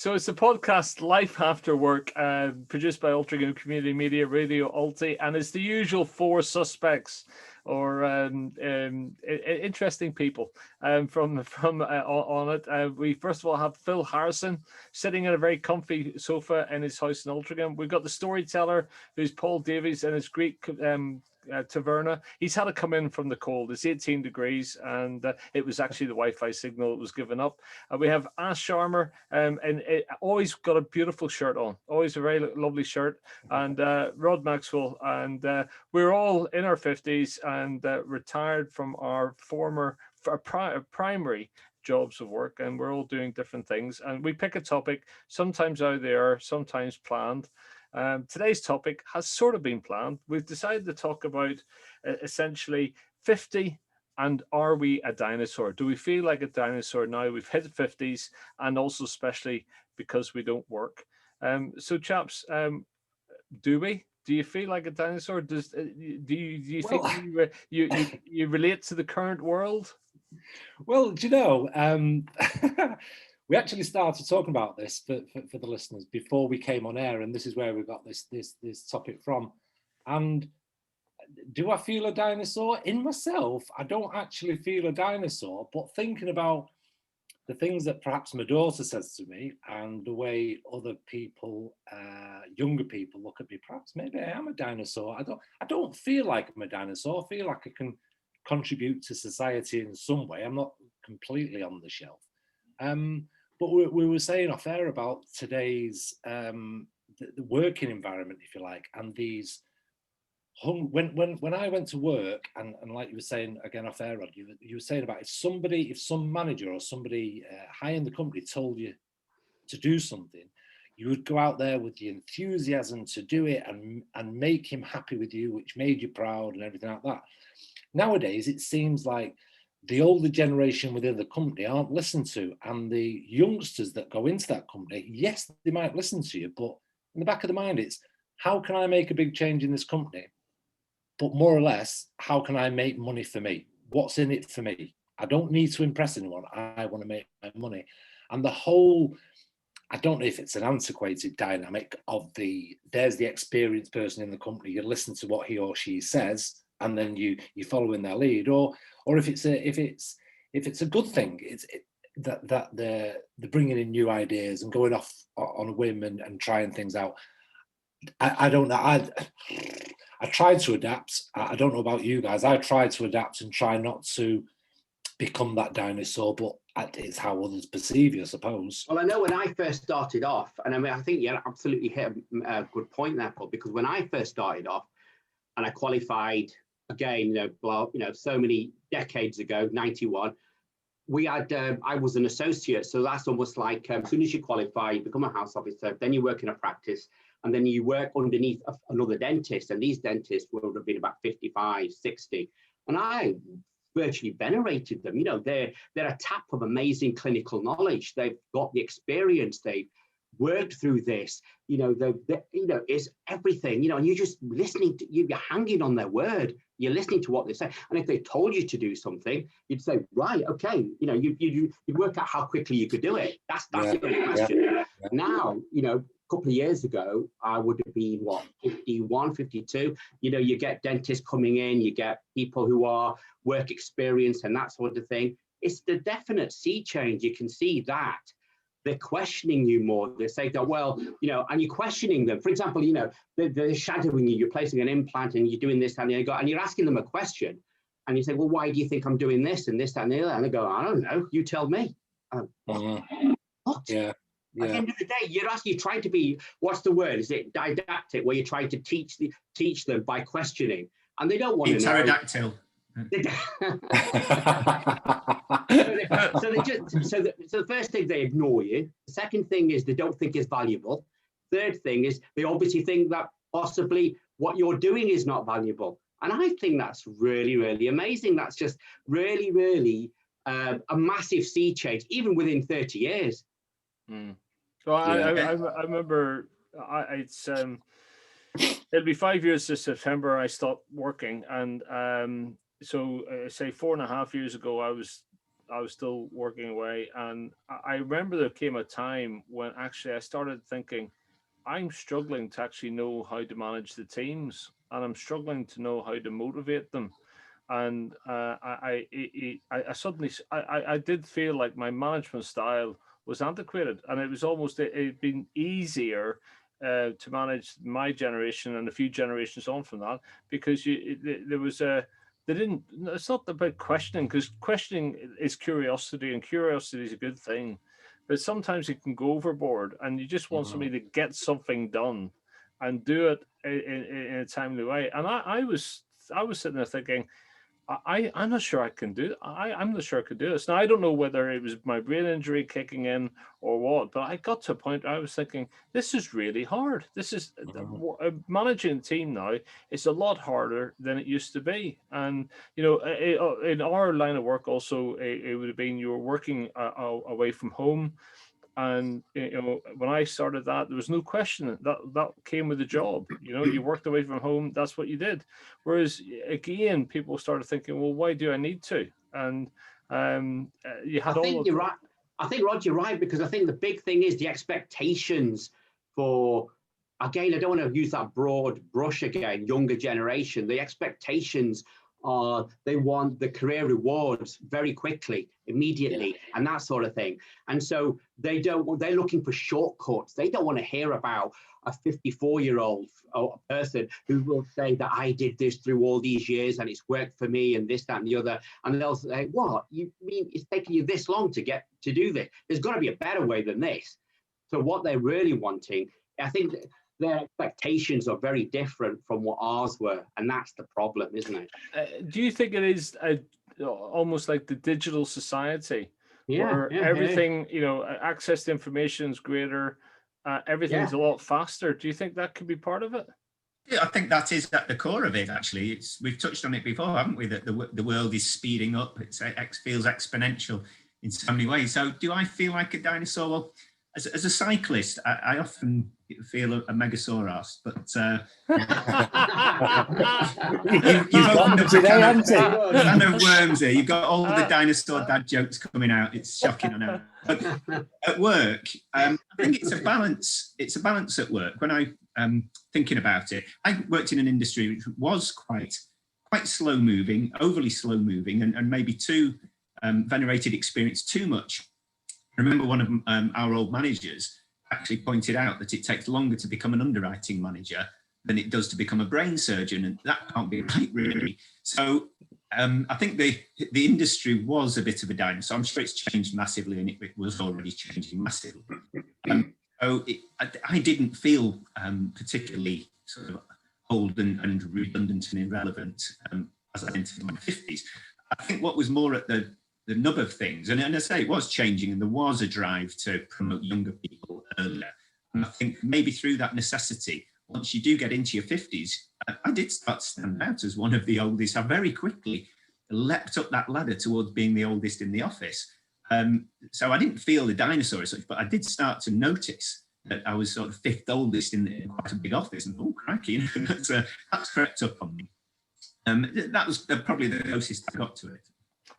So it's a podcast, Life After Work, produced by Altrincham Community Media, Radio Alti, and it's the usual four suspects or interesting people from on it. We first of all have Phil Harrison sitting in a very comfy sofa in his house in Altrincham. We've got the storyteller, who's Paul Davies, and his Greek taverna. He's had to come in from the cold. It's 18 degrees, and it was actually the Wi-Fi signal that was given up. We have Ash Sharma, and it always got a beautiful shirt on, always a very lovely shirt, and Rod Maxwell, and we're all in our 50s and retired from our primary jobs of work, and we're all doing different things, and we pick a topic, sometimes out there, sometimes planned. Today's topic has sort of been planned. We've decided to talk about essentially 50 and are we a dinosaur? Do we feel like a dinosaur now? We've hit 50s, and also especially because we don't work. So chaps, do we? Do you feel like a dinosaur? Do you think you relate to the current world? Well, do you know, we actually started talking about this for the listeners before we came on air, and this is where we got this topic from. And do I feel a dinosaur? In myself, I don't actually feel a dinosaur, but thinking about the things that perhaps my daughter says to me and the way other people, younger people look at me, perhaps maybe I am a dinosaur. I don't feel like I'm a dinosaur. I feel like I can contribute to society in some way. I'm not completely on the shelf. But we were saying off air about today's the working environment, if you like, and these. When I went to work, and like you were saying again off air, Rod, you were saying about if some manager or somebody high in the company told you to do something, you would go out there with the enthusiasm to do it and make him happy with you, which made you proud and everything like that. Nowadays, it seems like the older generation within the company aren't listened to, and the youngsters that go into that company, yes, they might listen to you, but in the back of the mind, it's how can I make a big change in this company? But more or less, how can I make money for me? What's in it for me? I don't need to impress anyone. I want to make my money. And the whole, I don't know if it's an antiquated dynamic of there's the experienced person in the company, you listen to what he or she says, and then you follow in their lead, or if it's a good thing, that they're bringing in new ideas and going off on a whim and trying things out. I don't know. I tried to adapt. I don't know about you guys. I tried to adapt and try not to become that dinosaur, but it's how others perceive you, I suppose. Well, I know when I first started off, and I mean, I think you absolutely hit a good point there, Paul, because when I first started off and I qualified again, so many decades ago, 91, we had, I was an associate. So that's almost like as soon as you qualify, you become a house officer, then you work in a practice, and then you work underneath another dentist. And these dentists would have been about 55, 60. And I virtually venerated them. They're a tap of amazing clinical knowledge. They've got the experience. They've worked through this. It's everything. And you're just listening to you're hanging on their word. You're listening to what they say. And if they told you to do something, you'd say, right, okay. You'd work out how quickly you could do it. That's the only question. Yeah. Now, a couple of years ago, I would have been 51, 52. You get dentists coming in, you get people who are work experienced and that sort of thing. It's the definite sea change. You can see that they're questioning you more. They say that, well, and you're questioning them. For example, they're shadowing you. You're placing an implant and you're doing this and you're asking them a question, and you say, well, why do you think I'm doing this and this and the other? And they go, I don't know. You tell me. What? Yeah. At the end of the day, you're trying to be, what's the word? Is it didactic, where you're trying to teach them by questioning, and they don't want to know. Pterodactyl. So the first thing, they ignore you. The second thing is they don't think it's valuable. Third thing is they obviously think that possibly what you're doing is not valuable. And I think that's really, really amazing. That's just really, really a massive sea change, even within 30 years. So I remember it'll be 5 years this September I stopped working, and so say 4.5 years ago I was I was still working away, and I remember there came a time when actually I started thinking, I'm struggling to actually know how to manage the teams, and I'm struggling to know how to motivate them. And I suddenly I did feel like my management style was antiquated, and it was almost it'd been easier to manage my generation and a few generations on from that, because there was a they didn't. It's not about questioning, because questioning is curiosity, and curiosity is a good thing, but sometimes it can go overboard, and you just want somebody to get something done and do it in a timely way. And I was sitting there thinking, I'm not sure I can do it. I'm not sure I could do this. Now, I don't know whether it was my brain injury kicking in or what, but I got to a point I was thinking, this is really hard. This is managing a team now. It's a lot harder than it used to be. And, you know, in our line of work also, it would have been you were working away from home. And you know, when I started that, there was no question that came with the job. You know, you worked away from home, that's what you did. Whereas again, people started thinking, well, why do I need to? And you had I think you're right. I think, Rod, you're right, because I think the big thing is the expectations for, again, I don't want to use that broad brush again, younger generation. The expectations are they want the career rewards very quickly, immediately, and that sort of thing. And so they're looking for shortcuts. They don't want to hear about a 54-year-old person who will say that I did this through all these years and it's worked for me and this, that, and the other. And they'll say, what? You mean it's taking you this long to get to do this? There's got to be a better way than this. So what they're really wanting, I think their expectations are very different from what ours were, and that's the problem, isn't it? Do you think it is almost like the digital society, where everything, you know, access to information is greater, everything's a lot faster? Do you think that could be part of it? Yeah, I think that is at the core of it. Actually, we've touched on it before, haven't we? That the world is speeding up. It feels exponential in so many ways. So, do I feel like a dinosaur? Well, as a cyclist, I often feel a Megazauros, but you've opened up a can of worms here. You've got all the dinosaur dad jokes coming out. It's shocking, I know. But at work, I think it's a balance. It's a balance at work. When I'm thinking about it, I worked in an industry which was quite slow moving, overly slow moving, and maybe too venerated experience too much. I remember one of our old managers actually pointed out that it takes longer to become an underwriting manager than it does to become a brain surgeon, and that can't be right, really. So I think the industry was a bit of a dinosaur. I'm sure it's changed massively, and it was already changing massively. I didn't feel particularly sort of old and redundant and irrelevant as I entered my 50s. I think what was more at the nub of things, and I say it was changing, and there was a drive to promote younger people earlier. And I think maybe through that necessity, once you do get into your 50s, I did start to stand out as one of the oldest. I very quickly leapt up that ladder towards being the oldest in the office. So I didn't feel the dinosaur as such, but I did start to notice that I was sort of fifth oldest in quite a big office, and oh, crikey, that's crept up on me. That was probably the closest I got to it.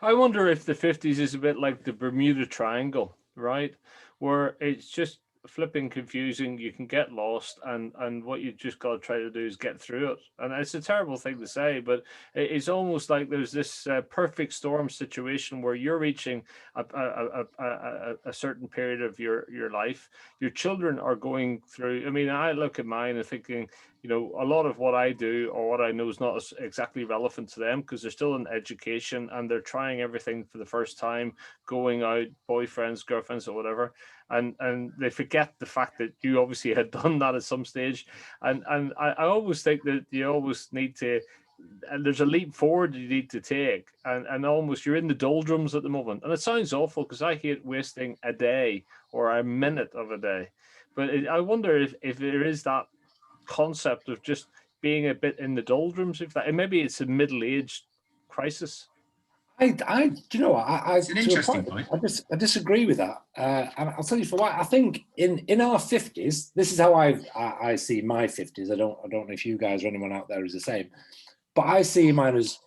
I wonder if the 50s is a bit like the Bermuda Triangle, right? Where it's just flipping confusing, you can get lost, and what you just got to try to do is get through it. And it's a terrible thing to say, but it's almost like there's this perfect storm situation where you're reaching a certain period of your life. Your children are going through, I mean, I look at mine and thinking, you know, a lot of what I do or what I know is not exactly relevant to them, because they're still in education and they're trying everything for the first time, going out, boyfriends, girlfriends, or whatever. And they forget the fact that you obviously had done that at some stage. And I always think that you always need to, and there's a leap forward you need to take, and almost you're in the doldrums at the moment. And it sounds awful, because I hate wasting a day or a minute of a day. But I wonder if there is that concept of just being a bit in the doldrums, if that, and maybe it's a middle-aged crisis. Do you know what? It's an interesting point. I disagree with that, and I'll tell you for why. I think in our 50s, this is how I see my 50s. I don't know if you guys or anyone out there is the same, but I see mine as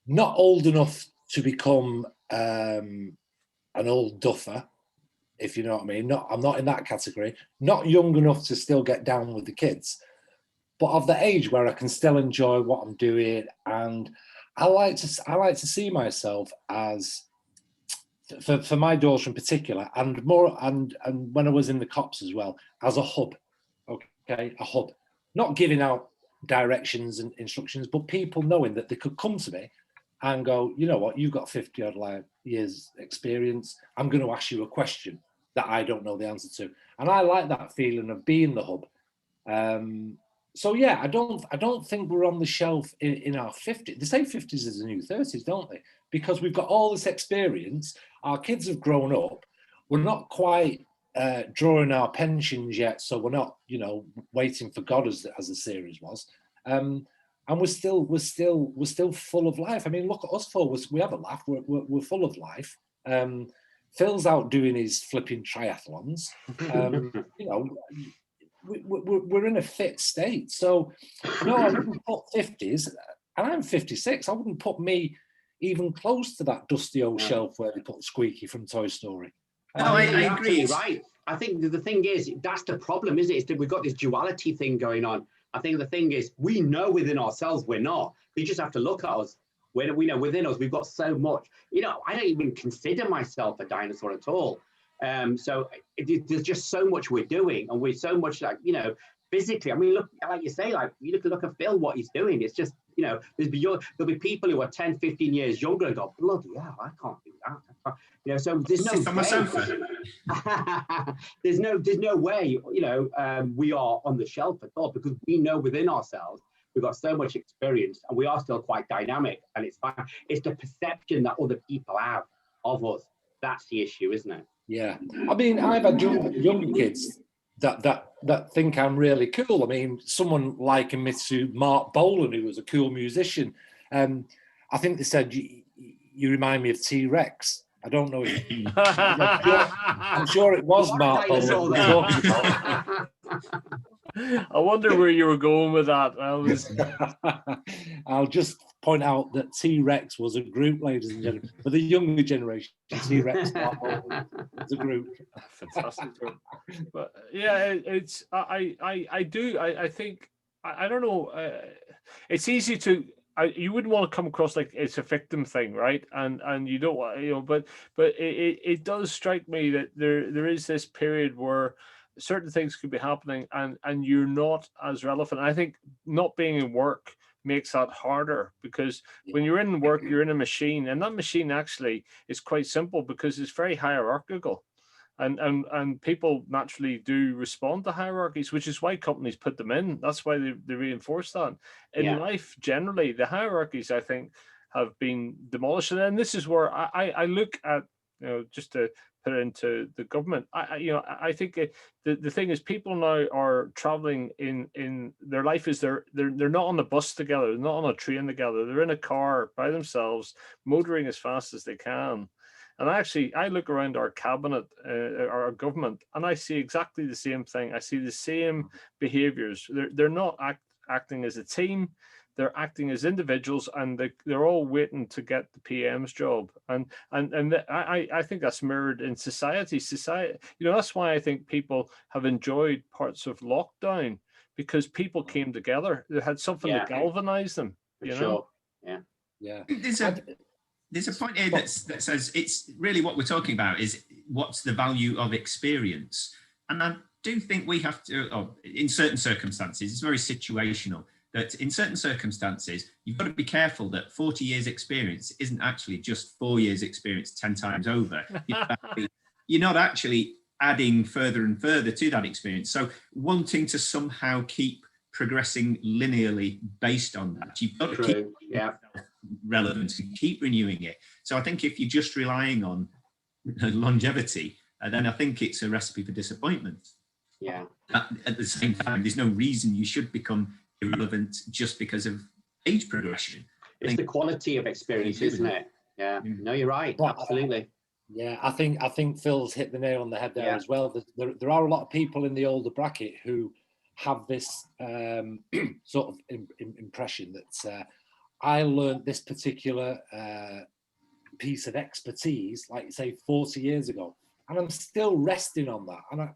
not old enough to become an old duffer, if you know what I mean. I'm not in that category. Not young enough to still get down with the kids, but of the age where I can still enjoy what I'm doing. And I like to see myself as, for my daughter in particular, and when I was in the cops as well, as a hub. Okay, a hub, not giving out directions and instructions, but people knowing that they could come to me and go, you know what, you've got 50 odd years experience. I'm going to ask you a question that I don't know the answer to. And I like that feeling of being the hub. So yeah, I don't think we're on the shelf in our 50s. They say 50s is the new 30s, don't they? Because we've got all this experience. Our kids have grown up. We're not quite drawing our pensions yet, so we're not, waiting for God as the series was. And we're still full of life. I mean, look at us four. We have a laugh. We're full of life. Phil's out doing his flipping triathlons. We're in a fit state. So no, I wouldn't put 50s, and I'm 56. I wouldn't put me even close to that dusty old shelf where they put Squeaky from Toy Story. No, I agree. Right. I think the thing is, that's the problem, isn't it? Is that we've got this duality thing going on. I think the thing is, we know within ourselves we're not. We just have to look at us. When we know within us, we've got so much. I don't even consider myself a dinosaur at all. So there's just so much we're doing, and we're so much physically. I mean, look, like you say, you look at Phil, what he's doing. It's just, there'll be people who are 10, 15 years younger and go, bloody hell, I can't do that. So there's no way. there's no way, we are on the shelf at all, because we know within ourselves we've got so much experience, and we are still quite dynamic. And it's fine. It's the perception that other people have of us. That's the issue, isn't it? Yeah, I mean, I've had younger kids that think I'm really cool. I mean, someone likened me to Mark Bolan, who was a cool musician. I think they said you remind me of T-Rex. I don't know if I'm sure it was Mark Bolan. I wonder where you were going with that. I'll just point out that T-Rex was a group, ladies and gentlemen. For the younger generation, T-Rex was a group. Fantastic. But yeah, it's I think I don't know. It's easy to. You wouldn't want to come across like it's a victim thing, right? And you don't want, but it does strike me that there is this period where certain things could be happening and you're not as relevant. I think not being in work makes that harder, because when you're in work, you're in a machine, and that machine actually is quite simple because it's very hierarchical. And people naturally do respond to hierarchies, which is why companies put them in. That's why they reinforce that. In life, generally, the hierarchies, I think, have been demolished. And this is where I look at, just to put it into the government. I think the thing is, people now are traveling in their life is they're not on the bus together, they're not on a train together, they're in a car by themselves, motoring as fast as they can. And I look around our cabinet, our government, and I see exactly the same thing. I see the same behaviors. They're not acting as a team. They're acting as individuals, and they're all waiting to get the PM's job. And I think that's mirrored in society. That's why I think people have enjoyed parts of lockdown, because people came together. They had something to galvanize them. Sure. Yeah. There's a point here that says it's really what we're talking about is what's the value of experience. And I do think we have to, in certain circumstances, it's very situational, that in certain circumstances, you've got to be careful that 40 years experience isn't actually just 4 years experience 10 times over. You're not actually adding further and further to that experience. So wanting to somehow keep progressing linearly based on that, you've got to keep relevant and keep renewing it. So I think if you're just relying on longevity, then I think it's a recipe for disappointment. Yeah. At the same time, there's no reason you should become irrelevant just because of age progression. It's the quality of experience, isn't it? Yeah. No, you're right. Absolutely. Yeah, I think Phil's hit the nail on the head there as well. There are a lot of people in the older bracket who have this sort of impression that I learned this particular piece of expertise, like you say, 40 years ago, and I'm still resting on that. And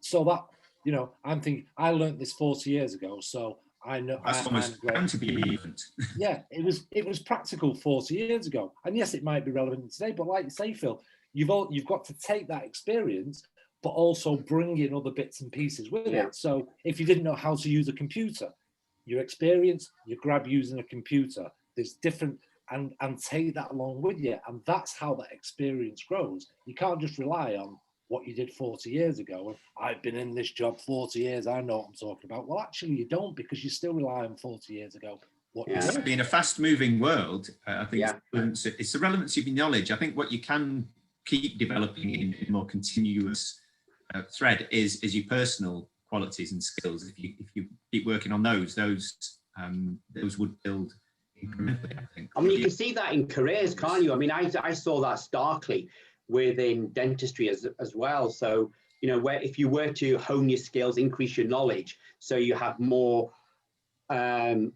so that, you know, I'm thinking, I learned this 40 years ago, so I know That's almost bound to be relevant. Yeah, it was practical 40 years ago, and yes, it might be relevant today. But like you say, Phil, you've got to take that experience, but also bring in other bits and pieces with it. So if you didn't know how to use a computer, your experience, you grab using a computer. There's different, and take that along with you, and that's how that experience grows. You can't just rely on what you did 40 years ago. I've been in this job 40 years, I know what I'm talking about. Well, actually, you don't, because you still rely on 40 years ago. In a fast-moving world, I think it's the relevance of your knowledge. I think what you can keep developing in a more continuous thread is your personal qualities and skills. If you keep working on those would build incrementally, I think. I mean, you can see that in careers, can't you? I mean, I saw that starkly within dentistry as well. So, you know, where if you were to hone your skills, increase your knowledge, so you have more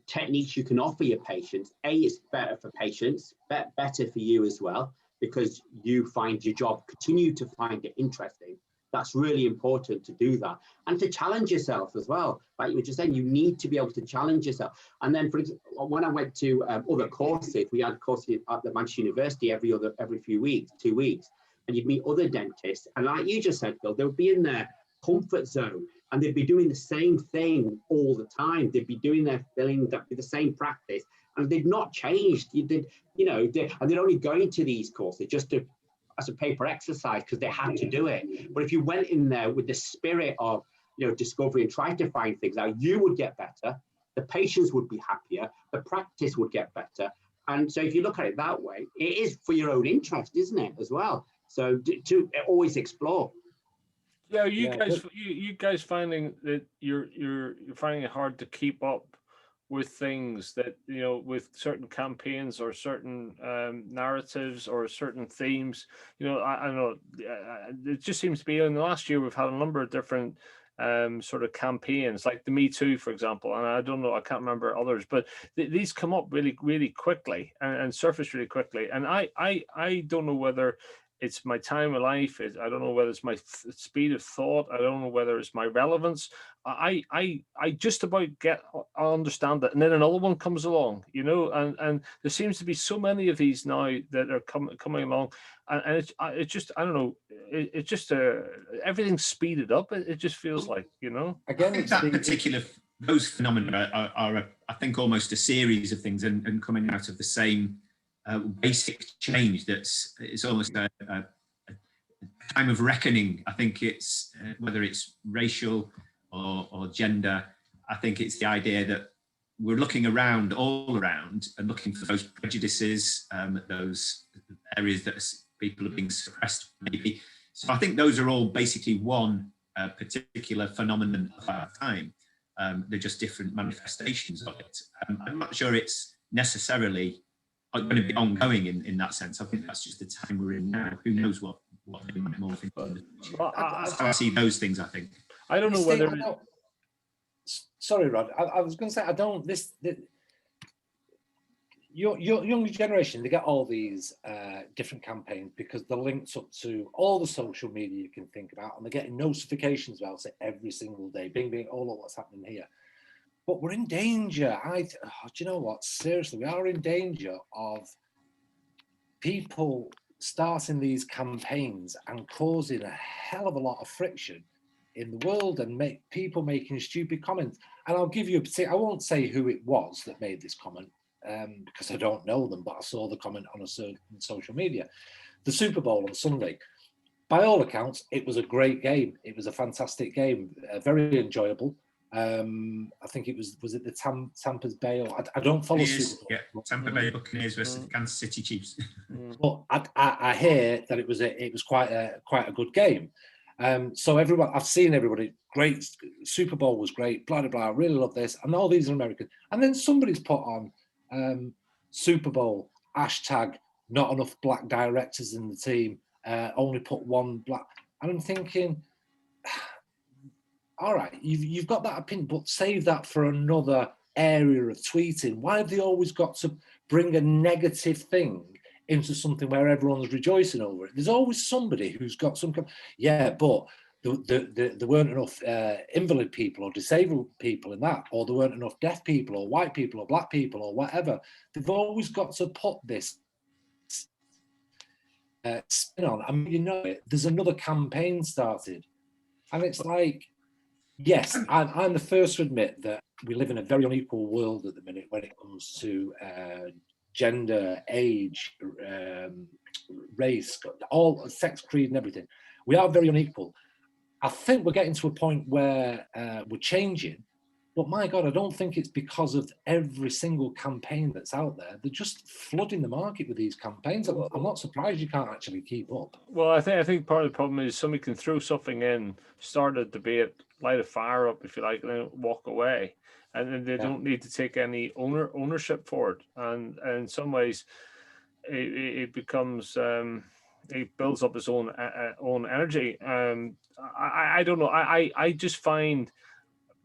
techniques you can offer your patients, it's better for patients, better for you as well, because you find your job, continue to find it interesting. That's really important to do that, and to challenge yourself as well. Like you were just saying, you need to be able to challenge yourself. And then, for example, when I went to other courses, we had courses at the Manchester University every few weeks, 2 weeks, and you'd meet other dentists, and like you just said, Phil, they would be in their comfort zone, and they'd be doing the same thing all the time. They'd be doing their fillings, that'd be the same practice, and they'd not changed. And they're only going to these courses just as a paper exercise because they had to do it. But if you went in there with the spirit of, you know, discovery and try to find things out, you would get better. The patients would be happier. The practice would get better. And so if you look at it that way, it is for your own interest, isn't it, as well? So to always explore. Yeah, you guys finding that you're finding it hard to keep up with things that, you know, with certain campaigns or certain narratives or certain themes. You know, I don't know, it just seems to be in the last year we've had a number of different sort of campaigns, like the Me Too, for example, and I don't know, I can't remember others, but these come up really, really quickly and surface really quickly. And I don't know whether it's my time of life. I don't know whether it's my speed of thought. I don't know whether it's my relevance. I just about I understand that, and then another one comes along, you know, and there seems to be so many of these now that are coming along, and it's just, I don't know, it's just everything's speeded up. It just feels like, you know. Again, those phenomena are I think almost a series of things and coming out of the same basic change. It's almost a time of reckoning. I think it's whether it's racial or gender, I think it's the idea that we're looking all around and looking for those prejudices, those areas that people are being suppressed maybe. So I think those are all basically one particular phenomenon of our time. They're just different manifestations of it. I'm not sure it's necessarily going to be ongoing in that sense. I think that's just the time we're in now. Who knows what they might morph into. That's how I see those things, I think. I don't know whether... Sorry, Rod. I was going to say, your younger generation, they get all these different campaigns because they're linked up to all the social media you can think about, and they're getting notifications about it every single day. Bing, bing, all of what's happening here. But we're in danger. Do you know what? Seriously, we are in danger of people starting these campaigns and causing a hell of a lot of friction in the world and people making stupid comments. And I'll give you I won't say who it was that made this comment because I don't know them, but I saw the comment on a certain social media. The Super Bowl on Sunday, by all accounts, it was a great game. It was a fantastic game, very enjoyable. I think it was it the Tampa's Bay? I don't follow Super Bowl. Yeah, Tampa Bay Buccaneers versus the Kansas City Chiefs. But I hear that it was quite a good game. So I've seen everybody. Great, Super Bowl was great. Blah blah blah. I really love this. And all these are American. And then somebody's put on Super Bowl hashtag not enough black directors in the team. Only put one black. And I'm thinking, all right, you've got that opinion, but save that for another area of tweeting. Why have they always got to bring a negative thing into something where everyone's rejoicing over it. There's always somebody who's got some, yeah, but there weren't enough invalid people or disabled people in that, or there weren't enough deaf people or white people or black people or whatever. They've always got to put this spin on. I mean, you know it, there's another campaign started. And it's like, yes, I'm the first to admit that we live in a very unequal world at the minute when it comes to gender, age, race, all sex, creed and everything. We are very unequal. I think we're getting to a point where we're changing, but my God, I don't think it's because of every single campaign that's out there. They're just flooding the market with these campaigns. I'm not surprised you can't actually keep up. Well, I think part of the problem is somebody can throw something in, start a debate, light a fire up, if you like, and then walk away, and then they don't need to take any ownership for it. And in some ways, it becomes it builds up its own energy. I don't know. I just find,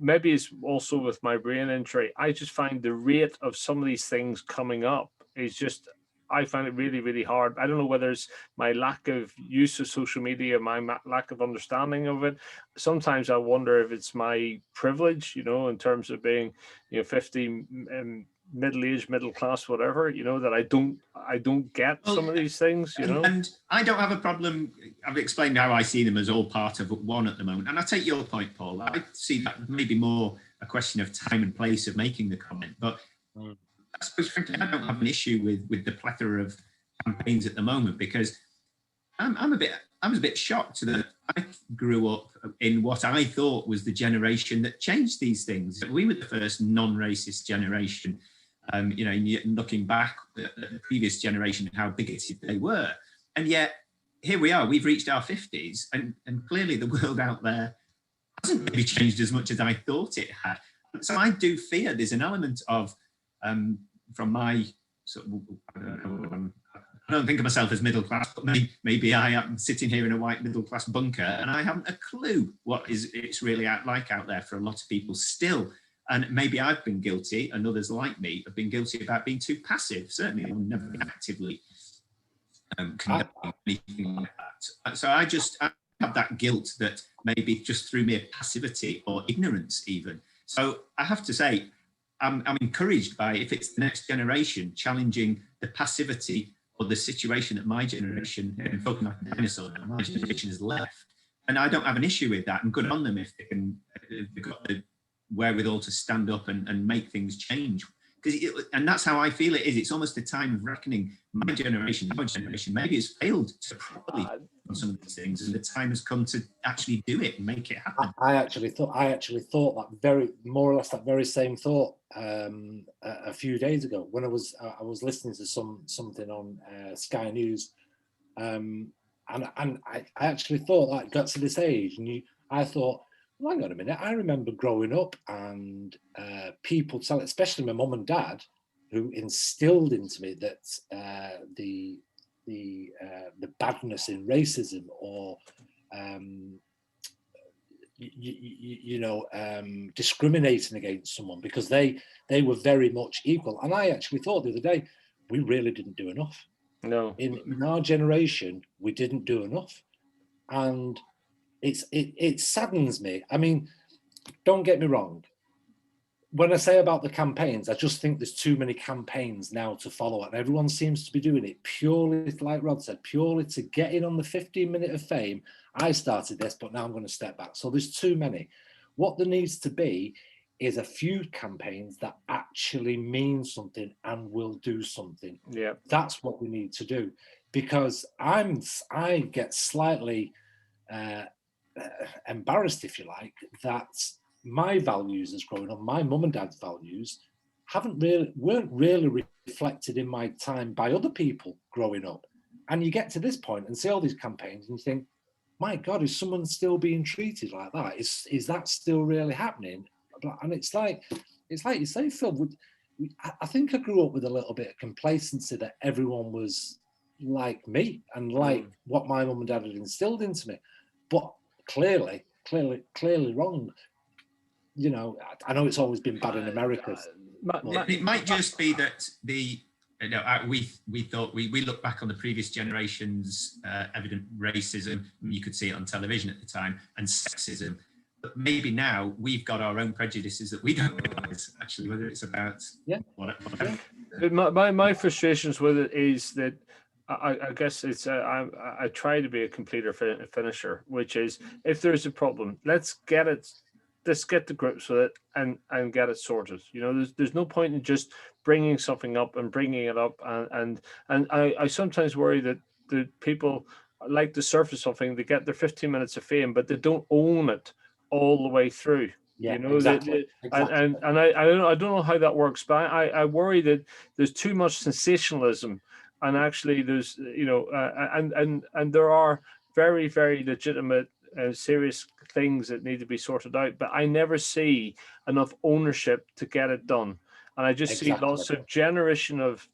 maybe it's also with my brain injury, I just find the rate of some of these things coming up is just, I find it really, really hard. I don't know whether it's my lack of use of social media, my lack of understanding of it. Sometimes I wonder if it's my privilege, you know, in terms of being, 50, middle-aged, middle class, whatever, that I don't get some of these things, And I don't have a problem. I've explained how I see them as all part of one at the moment. And I take your point, Paul. I see that maybe more a question of time and place of making the comment. But I suppose, frankly, I don't have an issue with the plethora of campaigns at the moment, because I was a bit shocked that I grew up in what I thought was the generation that changed these things. We were the first non-racist generation. Looking back at the previous generation, how bigoted they were. And yet, here we are, we've reached our 50s, and clearly the world out there hasn't really changed as much as I thought it had. So I do fear there's an element of, from my sort of, I don't think of myself as middle class, but maybe I am sitting here in a white middle class bunker and I haven't a clue what it's really like out there for a lot of people still. And maybe I've been guilty, and others like me have been guilty about being too passive. Certainly, I've never been actively conducting anything like that. So I have that guilt that maybe just through mere passivity or ignorance even. So I have to say, I'm encouraged by, if it's the next generation challenging the passivity or the situation that my generation, and talking about the dinosaur, my generation has left. And I don't have an issue with that. And good on them if they've got the wherewithal to stand up and make things change. And that's how I feel it is. It's almost a time of reckoning. My generation, maybe has failed to properly on some of these things, and the time has come to actually do it and make it happen. I actually thought that more or less that very same thought a few days ago when I was listening to something on Sky News, and I actually thought that got to this age, and I thought, well, hang on a minute, I remember growing up and people tell, especially my mum and dad, who instilled into me that the badness in racism or discriminating against someone because they were very much equal. And I actually thought the other day, we really didn't do enough. No. In our generation, we didn't do enough. And it saddens me. I mean, don't get me wrong. When I say about the campaigns, I just think there's too many campaigns now to follow, and everyone seems to be doing it purely, like Rod said, purely to get in on the 15-minute of fame. I started this, but now I'm going to step back. So there's too many. What there needs to be is a few campaigns that actually mean something and will do something. Yeah, that's what we need to do, because I get slightly embarrassed, if you like, that my values as growing up, my mum and dad's values, weren't really reflected in my time by other people growing up. And you get to this point and see all these campaigns and you think, my God, is someone still being treated like that? Is that still really happening? And it's like you say, Phil, I think I grew up with a little bit of complacency that everyone was like me and like what my mum and dad had instilled into me. But clearly wrong. You know, I know it's always been bad in America. It might just be that the we thought we look back on the previous generation's evident racism. You could see it on television at the time, and sexism. But maybe now we've got our own prejudices that we don't realize actually, whether it's about whatever. My frustrations with it is that I guess it's I try to be a completer finisher, which is if there's a problem, let's get to grips with it and get it sorted. You know, there's no point in just bringing something up and bringing it up and I sometimes worry that the people like to surface something, they get their 15 minutes of fame, but they don't own it all the way through. Yeah, you know, exactly. And I don't know how that works, but I worry that there's too much sensationalism, and actually there's and there are very, very legitimate serious things that need to be sorted out, but I never see enough ownership to get it done, and I just see lots of generation of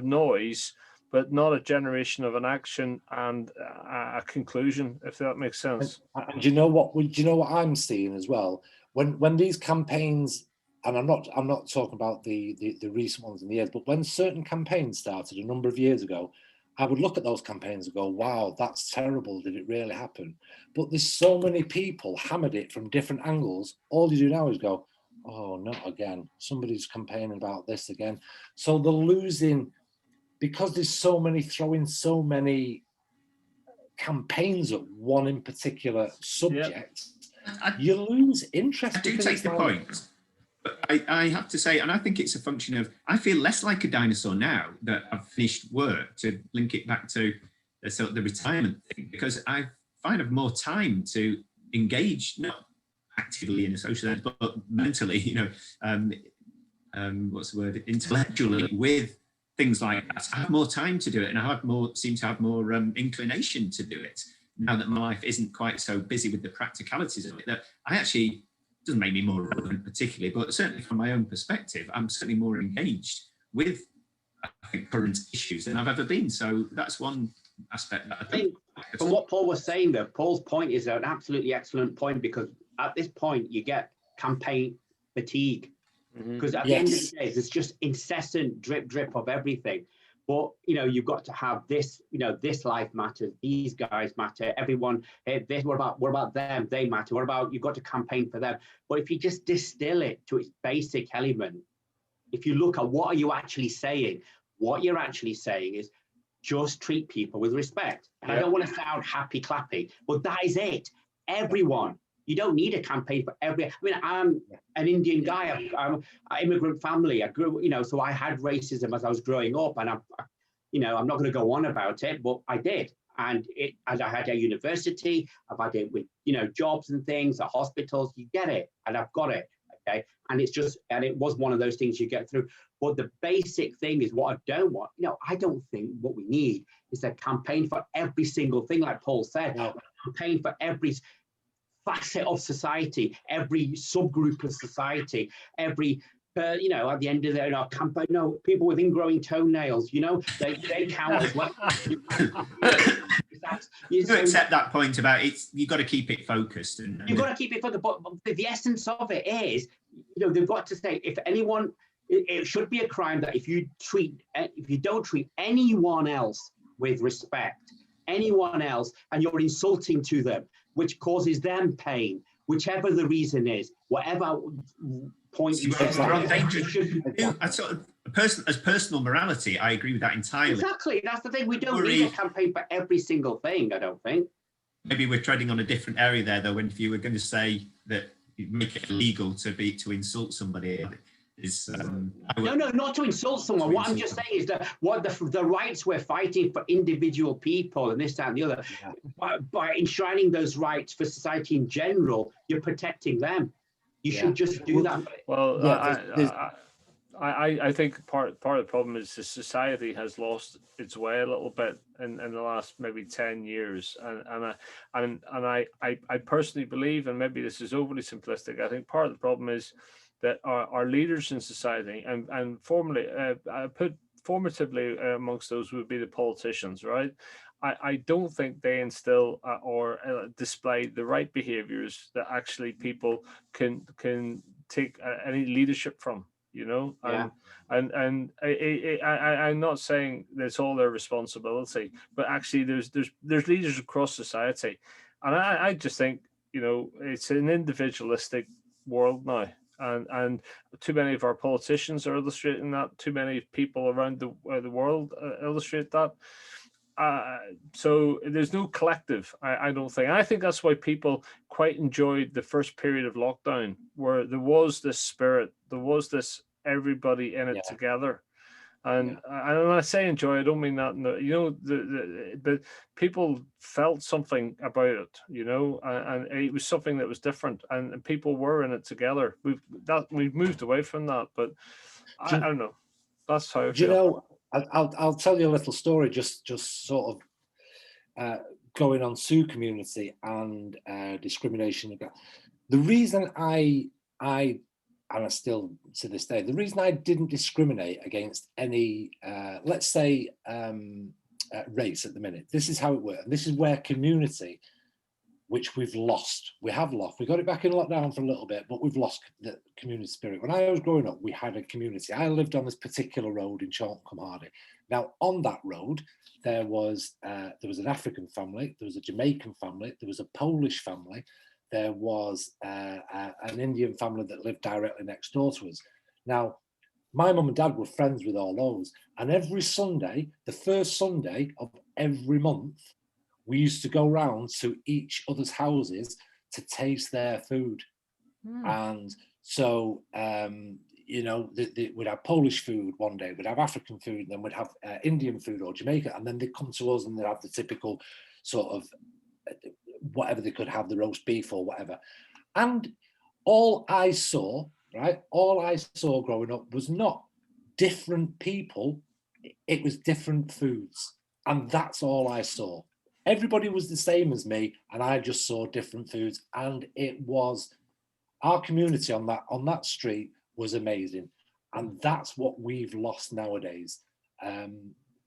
noise, but not a generation of an action and a conclusion, if that makes sense. And do you know what I'm seeing as well? When these campaigns, and I'm not talking about the recent ones in the years, but when certain campaigns started a number of years ago, I would look at those campaigns and go, wow, that's terrible. Did it really happen? But there's so many people hammered it from different angles. All you do now is go, oh, not again. Somebody's campaigning about this again. So they're losing, because there's so many throwing so many campaigns at one in particular subject, you lose interest. I do take the point, but I have to say, and I think it's a function of, I feel less like a dinosaur now that I've finished work, to link it back to the retirement thing, because I find I've more time to engage, not actively in a social sense, but mentally, what's the word, intellectually with things like that. I have more time to do it, and I seem to have more inclination to do it now that my life isn't quite so busy with the practicalities of it. That doesn't make me more relevant particularly, but certainly from my own perspective, I'm certainly more engaged with, I think, current issues than I've ever been. So that's one aspect that I think. From what Paul was saying, though, Paul's point is an absolutely excellent point, because at this point you get campaign fatigue. Because at the end of the day, there's just incessant drip of everything. But you've got to have this. This life matters. These guys matter. Everyone. This. What about them? They matter. What about, you've got to campaign for them? But if you just distill it to its basic element, if you look at what are you actually saying, what you're actually saying is just treat people with respect. And I don't want to sound happy clappy, but that is it. Everyone. You don't need a campaign for every. I mean, I'm an Indian guy. I'm an immigrant family. I grew, so I had racism as I was growing up, and I'm not going to go on about it, but I did. And as I had a university, I've had it with, jobs and things at hospitals. You get it, and I've got it. Okay, and it was one of those things you get through. But the basic thing is what I don't want. I don't think what we need is a campaign for every single thing, like Paul said. No. A campaign for every facet of society, every subgroup of society, every at the end of the campaign, people with ingrowing toenails, they count as well. You accept that point about you've got to keep it focused, and you've got to keep it focused. But the essence of it is, they've got to say, if anyone, it should be a crime that if you don't treat anyone else with respect, anyone else, and you're insulting to them, which causes them pain, whichever the reason is, whatever point you say. As personal morality, I agree with that entirely. Exactly, that's the thing. We don't need a campaign for every single thing, I don't think. Maybe we're treading on a different area there, though, when if you were going to say that you'd make it illegal to insult somebody. No, not to insult someone. What I'm just saying is that what the rights we're fighting for individual people and this, that, and the other, by enshrining those rights for society in general, you're protecting them. You should just do that. Well, I think part of the problem is the society has lost its way a little bit in the last maybe 10 years, and I personally believe, and maybe this is overly simplistic, I think part of the problem is that our leaders in society, and formatively amongst those would be the politicians, right? I don't think they instill or display the right behaviors that actually people can take any leadership from. you know. Yeah. And I'm not saying that's all their responsibility, but actually there's leaders across society, and I just think, you know, it's an individualistic world now, and too many of our politicians are illustrating that. Too many people around the world illustrate that. So there's no collective, I don't think. I think that's why people quite enjoyed the first period of lockdown, where there was this spirit, there was this everybody in it together. And when I say enjoy, I don't mean that. You know, but people felt something about it, you know, and it was something that was different, and people were in it together. We've moved away from that, but I don't know. That's how I feel. You know, I'll tell you a little story, just sort of going on Sioux community and discrimination. The reason I still to this day, the reason I didn't discriminate against any, let's say, race at the minute, this is how it worked. And this is where community, which we have lost. We got it back in lockdown for a little bit, but we've lost the community spirit. When I was growing up, we had a community. I lived on this particular road in Altrincham. Now, on that road, there was an African family, there was a Jamaican family, there was a Polish family, there was an Indian family that lived directly next door to us. Now, my mum and dad were friends with all those. And every Sunday, the first Sunday of every month, we used to go round to each other's houses to taste their food. And so, you know, we'd have Polish food one day, we'd have African food, then we'd have Indian food or Jamaican, and then they'd come to us and they'd have the typical sort of whatever they could have, the roast beef or whatever. And all I saw growing up was not different people, it was different foods. And that's all I saw. Everybody was the same as me, and I just saw different foods. And it was, our community on that street was amazing. And that's what we've lost nowadays,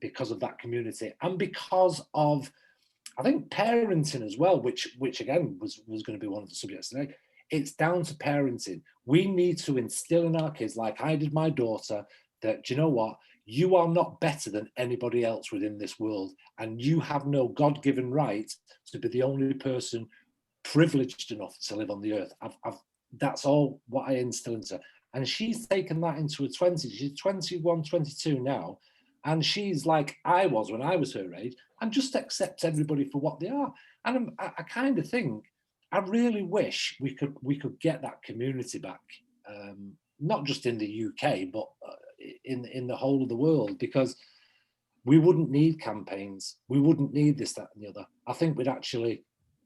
because of that community and because of, I think, parenting as well, which again was going to be one of the subjects today. It's down to parenting. We need to instill in our kids, like I did my daughter, that, do you know what? You are not better than anybody else within this world, and you have no God-given right to be the only person privileged enough to live on the earth. That's all what I instill into her. And she's taken that into her 20s. She's 21, 22 now, and she's like I was when I was her age, and just accepts everybody for what they are. And I kind of think, I really wish we could get that community back, not just in the UK, but in the whole of the world, because we wouldn't need campaigns. We wouldn't need this, that, and the other. I think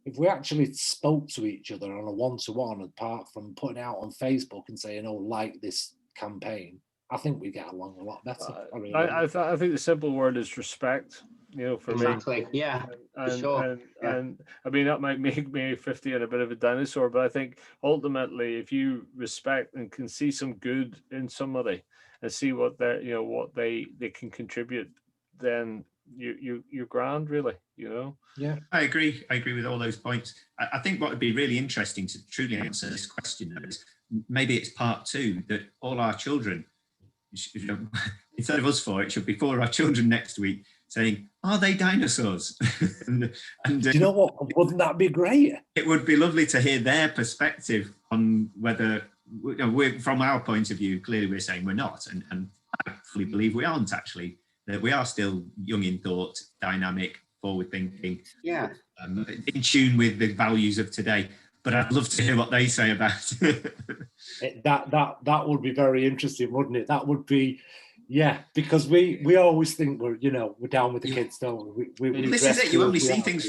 if we actually spoke to each other on a one-to-one, apart from putting it out on Facebook and saying, "Oh, like this campaign," I think we get along a lot better. I think the simple word is respect. You know, for me, yeah, and, for sure. And I mean, that might make me 50 and a bit of a dinosaur, but I think ultimately, if you respect and can see some good in somebody and see what they can contribute, then you're grand, really. You know. Yeah, I agree with all those points. I think what would be really interesting to truly answer this question is, maybe it's part two, that all our children, instead of us four, it should be four of our children next week saying, "Are they dinosaurs?" and do you know what? Wouldn't that be great? It would be lovely to hear their perspective on whether, from our point of view, clearly we're saying we're not, and I fully believe we aren't actually. That we are still young in thought, dynamic, forward-thinking, in tune with the values of today. But I'd love to hear what they say about it. That would be very interesting, wouldn't it? That would be, yeah, because we always think we're down with the kids, don't we? This is it. You only see things,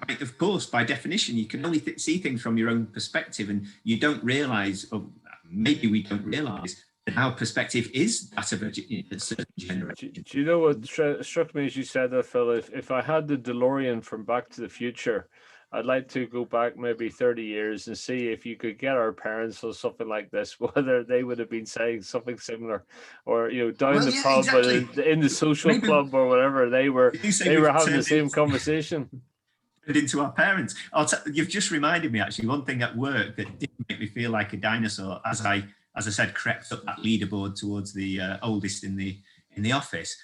right, of course, by definition. You can only see things from your own perspective, and you don't realise, or maybe we don't realise, that our perspective is that of a certain generation. Do you know what struck me as you said that, Phil? If I had the DeLorean from Back to the Future, I'd like to go back maybe 30 years and see if you could get our parents or something like this, whether they would have been saying something similar, or down the pub, exactly. in the social club or whatever, they were having the same conversation. Into our parents. You've just reminded me, actually, one thing at work that did make me feel like a dinosaur as I as I said, crept up that leaderboard towards the oldest in the office,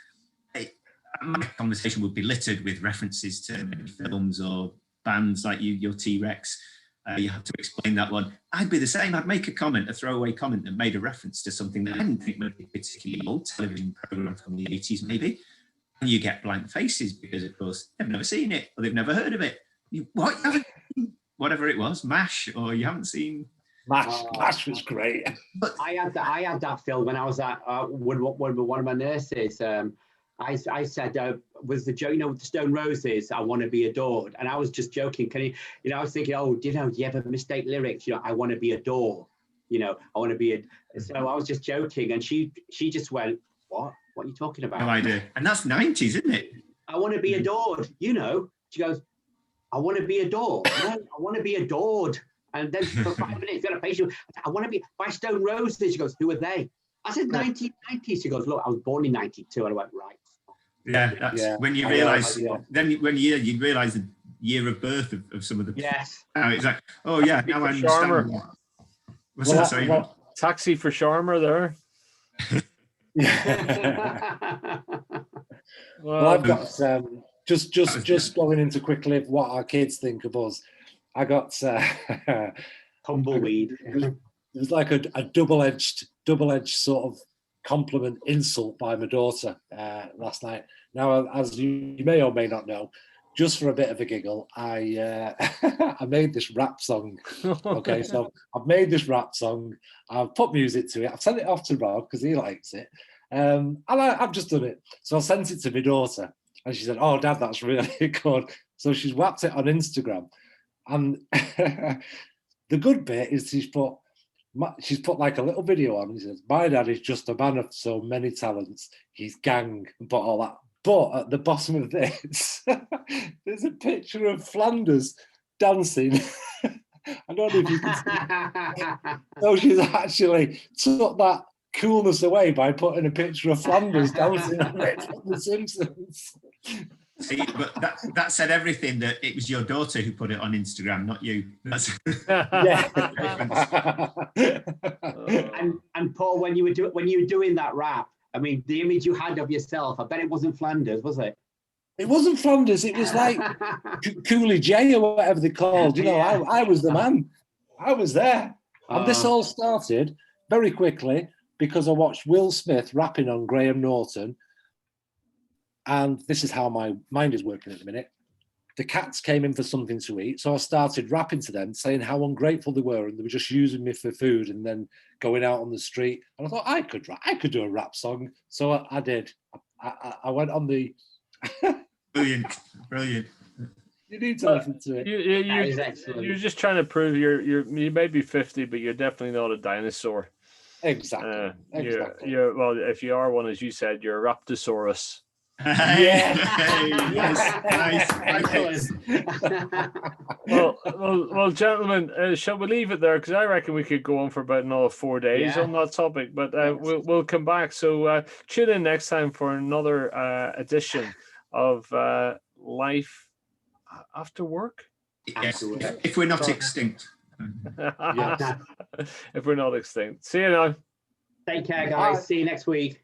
my conversation would be littered with references to films or bands like your T-Rex. You have to explain that one. I'd be the same. I'd make a comment, a throwaway comment that made a reference to something that I didn't think would be particularly old, television program from the 80s maybe. And you get blank faces because, of course, they've never seen it or they've never heard of it. What? You haven't seen whatever it was, MASH, or you haven't seen... MASH was great. But I had that, Phil, when I was at with one of my nurses. I said, was the joke, with the Stone Roses, I want to be adored. And I was just joking. Can you, I was thinking, do you ever mistake lyrics? I want to be adored. I want to be so I was just joking. And she just went, what are you talking about? No idea. And that's 90s, isn't it? I want to be adored. She goes, I want to be adored. No, I want to be adored. And then for 5 minutes, got a patient. I want to be by Stone Roses. She goes, who are they? I said 1990. She goes, look, I was born in 92. And I went, right. Yeah, that's when you realise. Then when you realise the year of birth of some of the. Yes. Now it's like, oh yeah, now I understand. What's that? Sorry. Taxi for Sharma there. Well, I've got just going into quickly what our kids think of us. I got tumbleweed. It was like a double-edged sort of compliment insult by my daughter last night. Now, as you may or may not know, just for a bit of a giggle, I I made this rap song. Okay, so I've made this rap song. I've put music to it. I've sent it off to Rod because he likes it. And I've just done it. So I sent it to my daughter, and she said, "Oh, Dad, that's really good." So she's whacked it on Instagram, and the good bit is she's put like a little video on. He says, "My dad is just a man of so many talents. He's gang," and put all that. But at the bottom of this, there's a picture of Flanders dancing. I don't know if you can see. So she's actually took that coolness away by putting a picture of Flanders dancing on it from The Simpsons. See, but that said everything. That it was your daughter who put it on Instagram, not you. That's yeah. and Paul, when you were doing that rap, I mean, the image you had of yourself, I bet it wasn't Flanders, was it? It wasn't Flanders. It was like Cooley J or whatever they called. I was the man. I was there. And this all started very quickly because I watched Will Smith rapping on Graham Norton. And this is how my mind is working at the minute. The cats came in for something to eat. So I started rapping to them, saying how ungrateful they were. And they were just using me for food and then going out on the street. And I thought I could do a rap song. So I did. I went on the... Brilliant. You need to listen to it. You're just trying to prove you may be 50, but you're definitely not a dinosaur. Exactly. Well, if you are one, as you said, you're a Raptosaurus. Yes. Well, gentlemen, shall we leave it there? Because I reckon we could go on for about another 4 days on that topic, but we'll come back. So tune in next time for another edition of Life After Work. Yes, if we're not extinct. If we're not extinct. See you now. Take care, guys. See you next week.